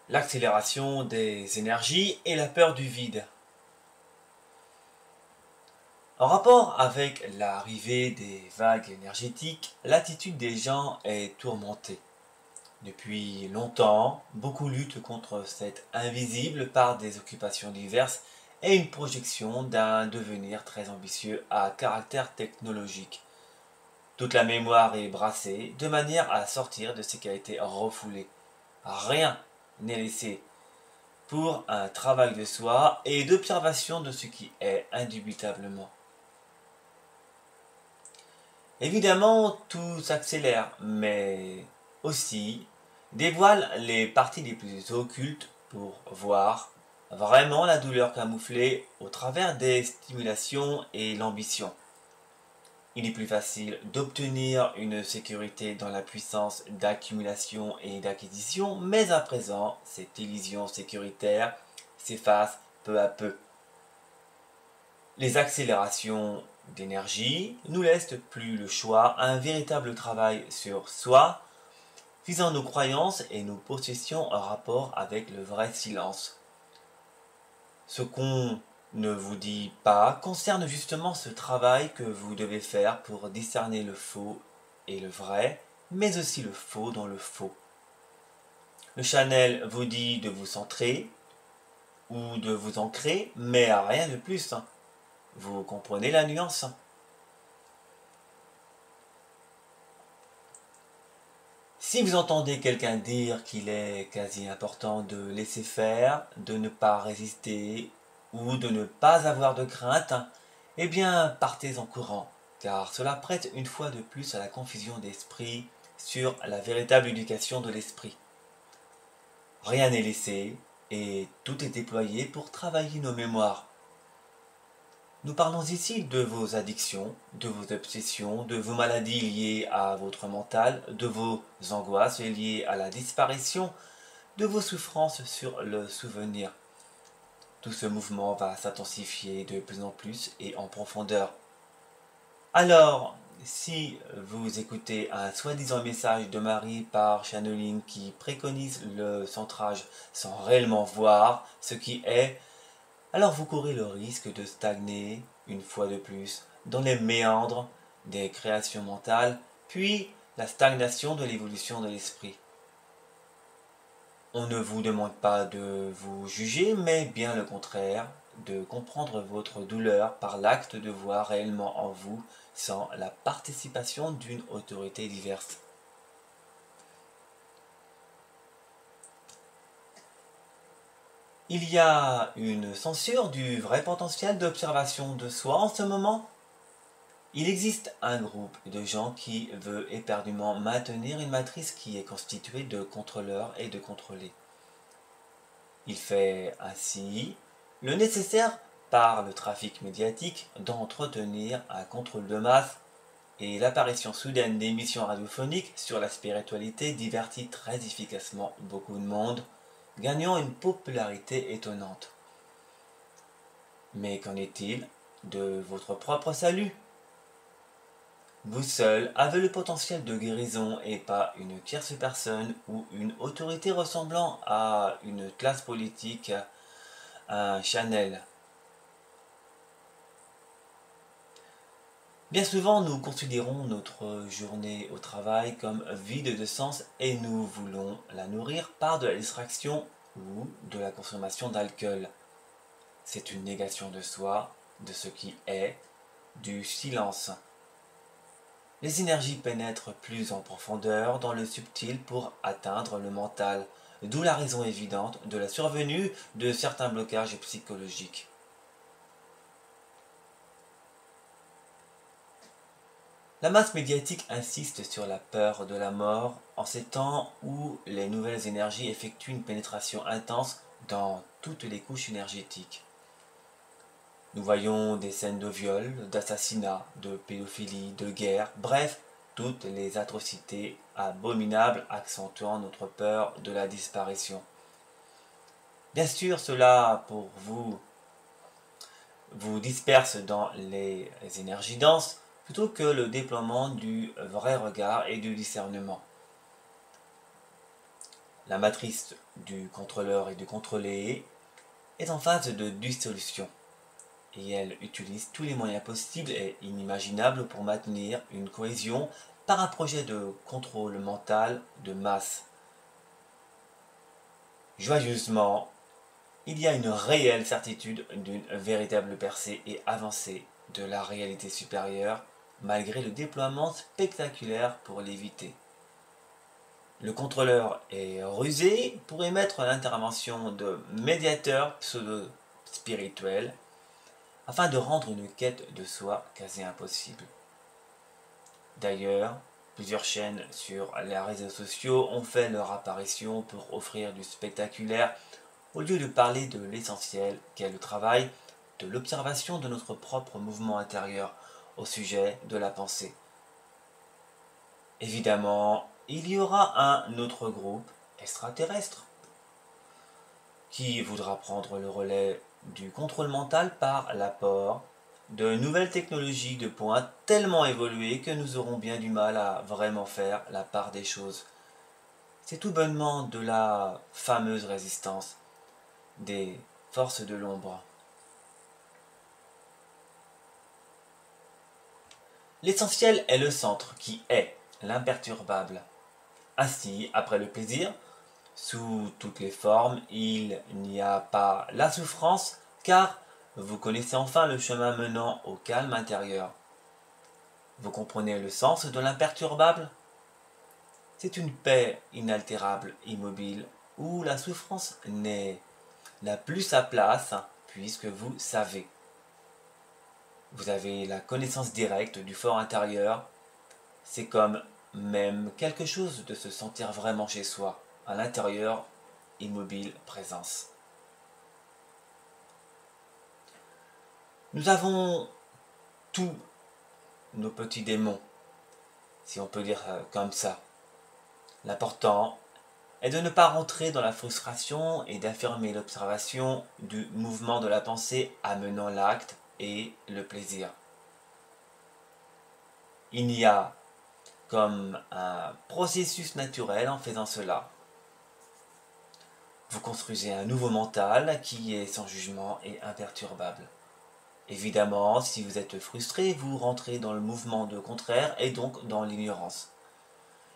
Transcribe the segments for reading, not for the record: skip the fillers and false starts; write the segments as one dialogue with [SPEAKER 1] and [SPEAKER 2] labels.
[SPEAKER 1] l'accélération des énergies et la peur du vide. En rapport avec l'arrivée des vagues énergétiques, l'attitude des gens est tourmentée. Depuis longtemps, beaucoup luttent contre cet invisible par des occupations diverses et une projection d'un devenir très ambitieux à caractère technologique. Toute la mémoire est brassée de manière à sortir de ce qui a été refoulé. Rien n'est laissé pour un travail de soi et d'observation de ce qui est indubitablement. Évidemment, tout s'accélère, mais aussi dévoile les parties les plus occultes pour voir vraiment la douleur camouflée au travers des stimulations et l'ambition. Il est plus facile d'obtenir une sécurité dans la puissance d'accumulation et d'acquisition, mais à présent, cette illusion sécuritaire s'efface peu à peu. Les accélérations d'énergie nous laissent plus le choix à un véritable travail sur soi, visant nos croyances et nos possessions en rapport avec le vrai silence. Ce qu'on ne vous dit pas concerne justement ce travail que vous devez faire pour discerner le faux et le vrai, mais aussi le faux dans le faux. Le Chanel vous dit de vous centrer ou de vous ancrer, mais à rien de plus. Vous comprenez la nuance? Si vous entendez quelqu'un dire qu'il est quasi important de laisser faire, de ne pas résister ou de ne pas avoir de crainte, eh bien partez en courant, car cela prête une fois de plus à la confusion d'esprit sur la véritable éducation de l'esprit. Rien n'est laissé et tout est déployé pour travailler nos mémoires. Nous parlons ici de vos addictions, de vos obsessions, de vos maladies liées à votre mental, de vos angoisses liées à la disparition, de vos souffrances sur le souvenir. Tout ce mouvement va s'intensifier de plus en plus et en profondeur. Alors, si vous écoutez un soi-disant message de Marie par channeling qui préconise le centrage sans réellement voir ce qui est, alors vous courez le risque de stagner, une fois de plus, dans les méandres des créations mentales, puis la stagnation de l'évolution de l'esprit. On ne vous demande pas de vous juger, mais bien le contraire, de comprendre votre douleur par l'acte de voir réellement en vous sans la participation d'une autorité diverse. Il y a une censure du vrai potentiel d'observation de soi en ce moment. Il existe un groupe de gens qui veut éperdument maintenir une matrice qui est constituée de contrôleurs et de contrôlés. Il fait ainsi le nécessaire par le trafic médiatique d'entretenir un contrôle de masse et l'apparition soudaine d'émissions radiophoniques sur la spiritualité divertit très efficacement beaucoup de monde, gagnant une popularité étonnante. Mais qu'en est-il de votre propre salut? Vous seul avez le potentiel de guérison et pas une tierce personne ou une autorité ressemblant à une classe politique, un Chanel. Bien souvent, nous considérons notre journée au travail comme vide de sens et nous voulons la nourrir par de la distraction ou de la consommation d'alcool. C'est une négation de soi, de ce qui est, du silence. Les énergies pénètrent plus en profondeur dans le subtil pour atteindre le mental, d'où la raison évidente de la survenue de certains blocages psychologiques. La masse médiatique insiste sur la peur de la mort en ces temps où les nouvelles énergies effectuent une pénétration intense dans toutes les couches énergétiques. Nous voyons des scènes de viol, d'assassinat, de pédophilie, de guerre, bref, toutes les atrocités abominables accentuant notre peur de la disparition. Bien sûr, cela, pour vous disperse dans les énergies denses, plutôt que le déploiement du vrai regard et du discernement. La matrice du contrôleur et du contrôlé est en phase de dissolution et elle utilise tous les moyens possibles et inimaginables pour maintenir une cohésion par un projet de contrôle mental de masse. Joyeusement, il y a une réelle certitude d'une véritable percée et avancée de la réalité supérieure, malgré le déploiement spectaculaire pour l'éviter. Le contrôleur est rusé pour émettre l'intervention de médiateurs pseudo-spirituels afin de rendre une quête de soi quasi impossible. D'ailleurs, plusieurs chaînes sur les réseaux sociaux ont fait leur apparition pour offrir du spectaculaire au lieu de parler de l'essentiel qu'est le travail de l'observation de notre propre mouvement intérieur au sujet de la pensée. Évidemment, il y aura un autre groupe extraterrestre qui voudra prendre le relais du contrôle mental par l'apport de nouvelles technologies de pointe tellement évoluées que nous aurons bien du mal à vraiment faire la part des choses. C'est tout bonnement de la fameuse résistance des forces de l'ombre. L'essentiel est le centre qui est l'imperturbable. Ainsi, après le plaisir, sous toutes les formes, il n'y a pas la souffrance, car vous connaissez enfin le chemin menant au calme intérieur. Vous comprenez le sens de l'imperturbable? C'est une paix inaltérable, immobile, où la souffrance n'a plus sa place, puisque vous savez. Vous avez la connaissance directe du fort intérieur. C'est comme même quelque chose de se sentir vraiment chez soi, à l'intérieur, immobile, présence. Nous avons tous nos petits démons, si on peut dire comme ça. L'important est de ne pas rentrer dans la frustration et d'affirmer l'observation du mouvement de la pensée amenant l'acte et le plaisir. Il y a comme un processus naturel en faisant cela. Vous construisez un nouveau mental qui est sans jugement et imperturbable. Évidemment, si vous êtes frustré, vous rentrez dans le mouvement de contraire et donc dans l'ignorance.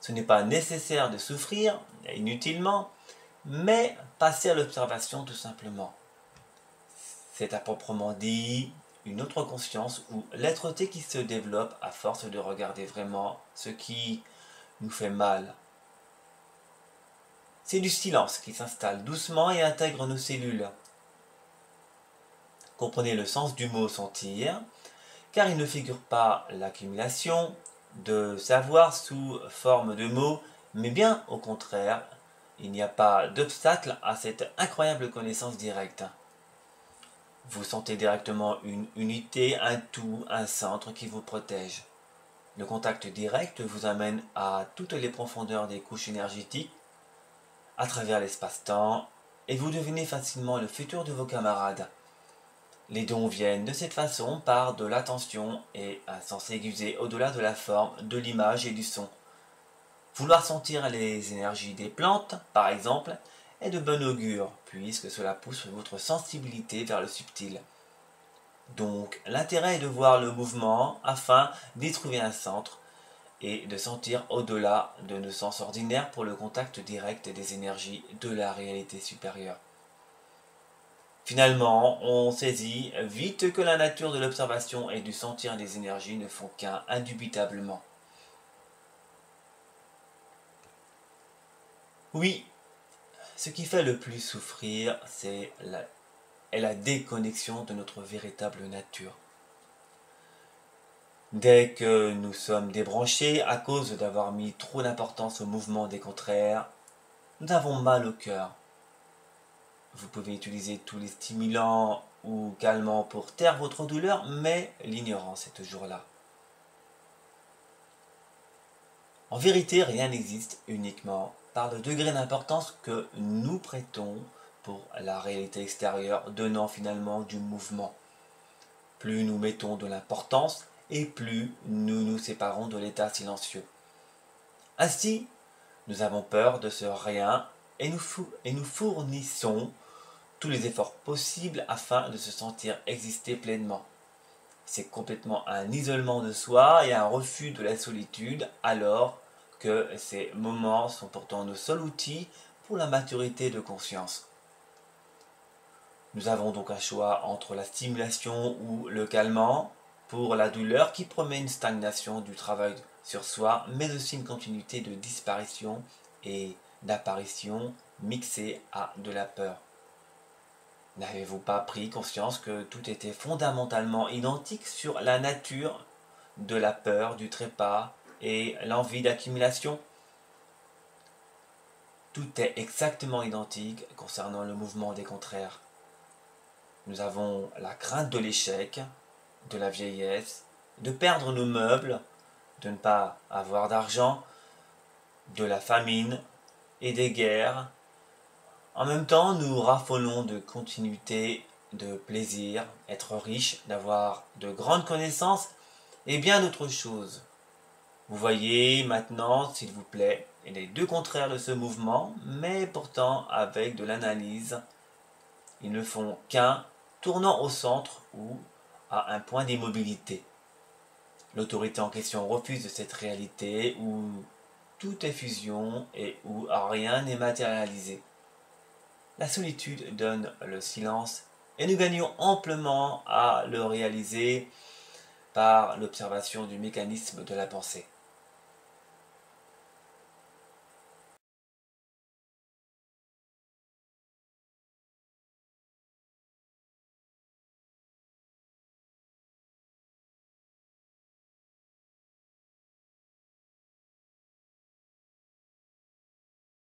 [SPEAKER 1] Ce n'est pas nécessaire de souffrir inutilement, mais passer à l'observation tout simplement. C'est à proprement dit une autre conscience ou l'être-té qui se développe à force de regarder vraiment ce qui nous fait mal. C'est du silence qui s'installe doucement et intègre nos cellules. Comprenez le sens du mot sentir, car il ne figure pas l'accumulation de savoir sous forme de mots, mais bien au contraire, il n'y a pas d'obstacle à cette incroyable connaissance directe. Vous sentez directement une unité, un tout, un centre qui vous protège. Le contact direct vous amène à toutes les profondeurs des couches énergétiques, à travers l'espace-temps, et vous devinez facilement le futur de vos camarades. Les dons viennent de cette façon par de l'attention et un sens aiguisé au-delà de la forme, de l'image et du son. Vouloir sentir les énergies des plantes, par exemple, est de bon augure, puisque cela pousse votre sensibilité vers le subtil. Donc, l'intérêt est de voir le mouvement afin d'y trouver un centre et de sentir au-delà de nos sens ordinaires pour le contact direct des énergies de la réalité supérieure. Finalement, on saisit vite que la nature de l'observation et du sentir des énergies ne font qu'un indubitablement. Oui, ce qui fait le plus souffrir, c'est la déconnexion de notre véritable nature. Dès que nous sommes débranchés à cause d'avoir mis trop d'importance au mouvement des contraires, nous avons mal au cœur. Vous pouvez utiliser tous les stimulants ou calmants pour taire votre douleur, mais l'ignorance est toujours là. En vérité, rien n'existe uniquement par le degré d'importance que nous prêtons pour la réalité extérieure, donnant finalement du mouvement. Plus nous mettons de l'importance, et plus nous nous séparons de l'état silencieux. Ainsi, nous avons peur de ce rien et nous fournissons tous les efforts possibles afin de se sentir exister pleinement. C'est complètement un isolement de soi et un refus de la solitude, alors que ces moments sont pourtant nos seuls outils pour la maturité de conscience. Nous avons donc un choix entre la stimulation ou le calmant pour la douleur qui promet une stagnation du travail sur soi, mais aussi une continuité de disparition et d'apparition mixée à de la peur. N'avez-vous pas pris conscience que tout était fondamentalement identique sur la nature de la peur, du trépas et l'envie d'accumulation? Tout est exactement identique concernant le mouvement des contraires. Nous avons la crainte de l'échec, de la vieillesse, de perdre nos meubles, de ne pas avoir d'argent, de la famine et des guerres. En même temps, nous raffolons de continuité, de plaisir, être riche, d'avoir de grandes connaissances et bien d'autres choses. Vous voyez maintenant, s'il vous plaît, les deux contraires de ce mouvement, mais pourtant avec de l'analyse. Ils ne font qu'un tournant au centre ou à un point d'immobilité. L'autorité en question refuse cette réalité où tout est fusion et où rien n'est matérialisé. La solitude donne le silence et nous gagnons amplement à le réaliser par l'observation du mécanisme de la pensée.